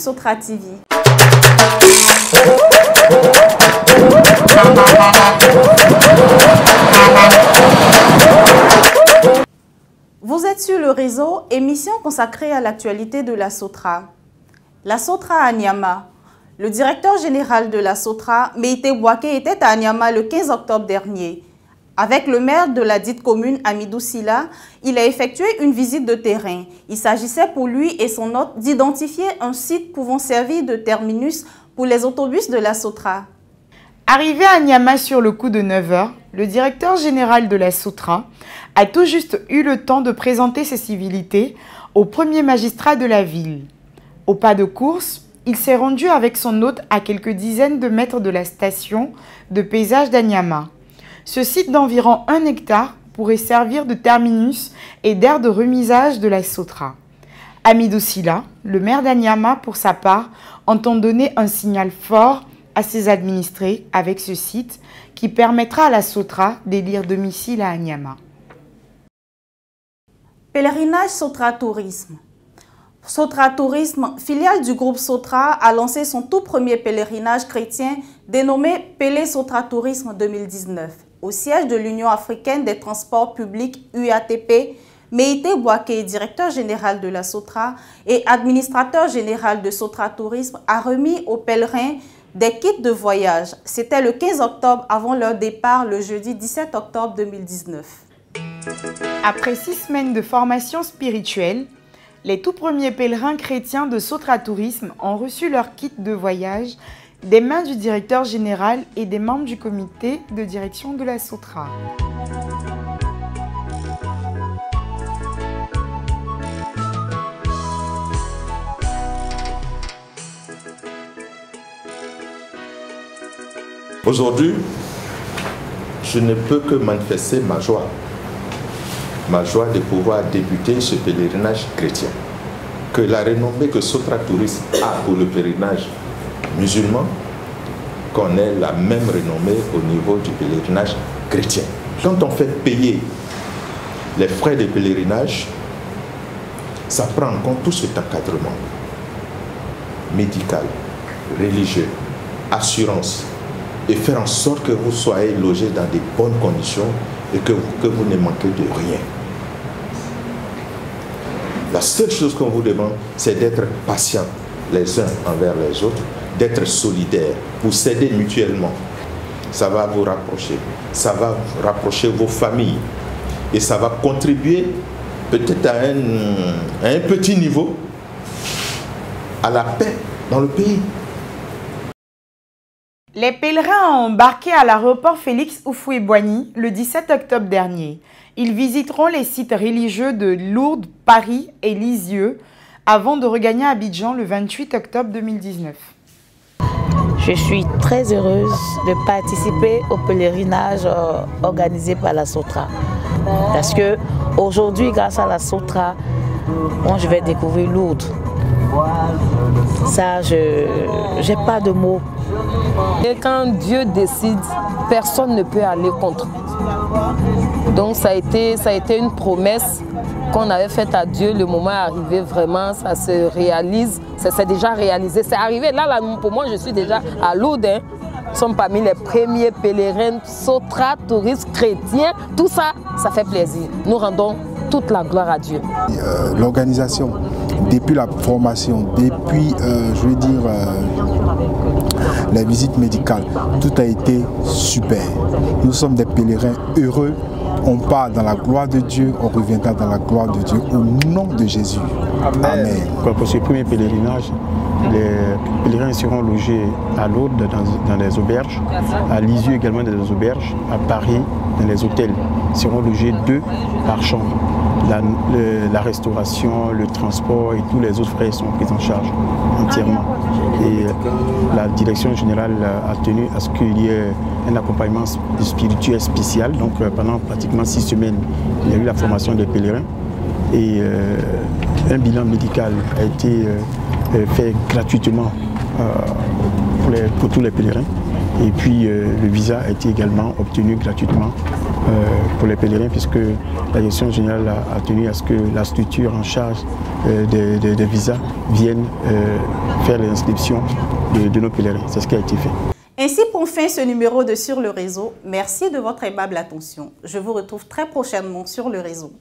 Sotra TV. Vous êtes sur le réseau, émission consacrée à l'actualité de la Sotra. La Sotra à Nyama. Le directeur général de la Sotra, Meïté Bouaké, était à Nyama le 15 octobre dernier. Avec le maire de la dite commune, Amidou Silla, il a effectué une visite de terrain. Il s'agissait pour lui et son hôte d'identifier un site pouvant servir de terminus pour les autobus de la Sotra. Arrivé à Nyama sur le coup de 9 h, le directeur général de la Sotra a tout juste eu le temps de présenter ses civilités au premier magistrat de la ville. Au pas de course, il s'est rendu avec son hôte à quelques dizaines de mètres de la station de paysage d'Anyama. Ce site d'environ 1 hectare pourrait servir de terminus et d'aire de remisage de la Sotra. Amidou Silla, le maire d'Anyama, pour sa part, entend donner un signal fort à ses administrés avec ce site qui permettra à la Sotra d'élire domicile à Anyama. Pèlerinage Sotra Tourisme. Sotra Tourisme, filiale du groupe Sotra, a lancé son tout premier pèlerinage chrétien dénommé Pélé Sotra Tourisme 2019. Au siège de l'Union africaine des transports publics UATP, Meïté Bouaké, directeur général de la Sotra et administrateur général de Sotra Tourisme, a remis aux pèlerins des kits de voyage. C'était le 15 octobre avant leur départ le jeudi 17 octobre 2019. Après 6 semaines de formation spirituelle, les tout premiers pèlerins chrétiens de Sotra Tourisme ont reçu leur kit de voyage des mains du directeur général et des membres du comité de direction de la Sotra. Aujourd'hui, je ne peux que manifester ma joie de pouvoir débuter ce pèlerinage chrétien. Que la renommée que Sotra Tourisme a pour le pèlerinage musulman, qu'on ait la même renommée au niveau du pèlerinage chrétien. Quand on fait payer les frais de pèlerinage, ça prend en compte tout cet encadrement médical, religieux, assurance, et faire en sorte que vous soyez logés dans de bonnes conditions et que vous ne manquez de rien. La seule chose qu'on vous demande, c'est d'être patient les uns envers les autres, d'être solidaires, pour s'aider mutuellement. Ça va vous rapprocher, ça va rapprocher vos familles et ça va contribuer peut-être à un petit niveau à la paix dans le pays. Les pèlerins ont embarqué à l'aéroport Félix Houphouët-Boigny le 17 octobre dernier. Ils visiteront les sites religieux de Lourdes, Paris et Lisieux avant de regagner Abidjan le 28 octobre 2019. Je suis très heureuse de participer au pèlerinage organisé par la Sotra. Parce que aujourd'hui, grâce à la Sotra, moi, je vais découvrir Lourdes. Ça, je n'ai pas de mots. Et quand Dieu décide, personne ne peut aller contre. Donc ça a été une promesse qu'on avait faite à Dieu. Le moment est arrivé, vraiment, ça se réalise. C'est déjà réalisé. C'est arrivé. Là, pour moi, je suis déjà à Lourdes. Nous sommes parmi les premiers pèlerins, Sotra, touristes, chrétiens. Tout ça, ça fait plaisir. Nous rendons toute la gloire à Dieu. L'organisation, depuis la formation, depuis, je veux dire, la visite médicale, tout a été super. Nous sommes des pèlerins heureux. On part dans la gloire de Dieu, on reviendra dans la gloire de Dieu au nom de Jésus. Amen. Pour ce premier pèlerinage, les pèlerins seront logés à Lourdes dans les auberges, à Lisieux également dans les auberges, à Paris dans les hôtels. Ils seront logés 2 par chambre. La restauration, le transport et tous les autres frais sont pris en charge entièrement. Et la direction générale a tenu à ce qu'il y ait un accompagnement spirituel spécial. Donc pendant pratiquement 6 semaines, il y a eu la formation des pèlerins et un bilan médical a été fait gratuitement pour tous les pèlerins. Et puis le visa a été également obtenu gratuitement pour les pèlerins, puisque la direction générale a tenu à ce que la structure en charge des visas vienne faire l'inscription de nos pèlerins. C'est ce qui a été fait. Ainsi prend fin ce numéro de Sur le réseau. Merci de votre aimable attention. Je vous retrouve très prochainement sur le réseau.